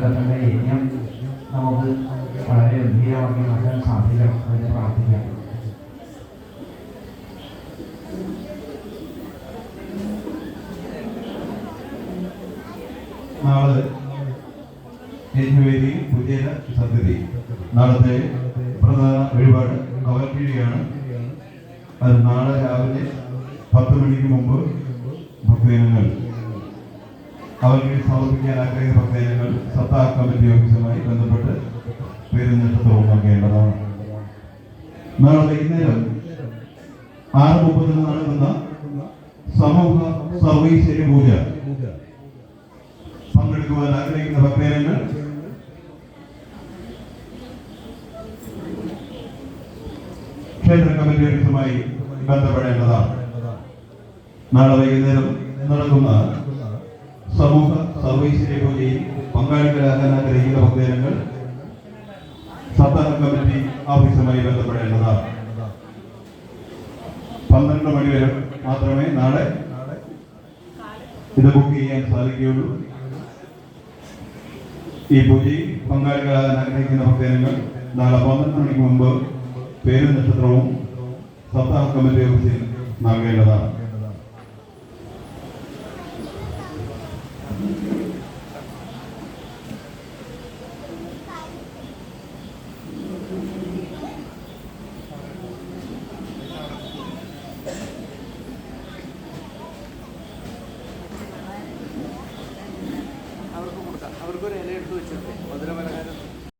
തന്നെ യജ്ഞം നമുക്ക് വളരെ ഗംഭീരമാക്കി മാറ്റാൻ സാധിക്കണം. അതിന് പ്രാർത്ഥിക്കാം. നാളെ യജ്ഞവേദി പൂജയുടെ സദ്യതി നാളത്തെ പ്രധാന വഴിപാട് അവൽക്കിഴിയാണ്. അത് നാളെ രാവിലെ 10 മണിക്ക് മുമ്പ് ഭക്തജനങ്ങൾ അവൽക്കിഴി സമർപ്പിക്കാൻ ആഗ്രഹിക്കുന്ന ഭക്തജനങ്ങൾ സത്താ കമ്മിറ്റി ഓഫീസുമായി ബന്ധപ്പെട്ട് പേരും നക്ഷത്രവും നൽകേണ്ടതാണ്. നാളെ വൈകുന്നേരം 6:30 നടക്കുന്ന സമൂഹ സർവൈശ്വര്യ പൂജ പങ്കെടുക്കുവാൻ ആഗ്രഹിക്കുന്ന ഭക്തജനങ്ങൾ ക്ഷേത്ര കമ്മിറ്റി ഓഫീസുമായി ബന്ധപ്പെടേണ്ടതാണ്. നാളെ വൈകുന്നേരം നടക്കുന്ന സമൂഹ സർവൈശ്വര്യ പൂജയിൽ പങ്കാളികളാകാൻ ആഗ്രഹിക്കുന്ന ഭക്തജനങ്ങൾ സത്താന കമ്മിറ്റി ഓഫീസുമായി ബന്ധപ്പെടേണ്ടതാണ്. 12 മണി വരെ മാത്രമേ നാളെ ഇത് ബുക്ക് ചെയ്യാൻ സാധിക്കുകയുള്ളൂ. ഈ പൂജയിൽ പങ്കാളികളാകാൻ ആഗ്രഹിക്കുന്ന ഭക്തജനങ്ങൾ നാളെ 12 മണിക്ക് മുമ്പ് പേരും നക്ഷത്രവും സത്താന കമ്മിറ്റി ഓഫീസിൽ നൽകേണ്ടതാണ്.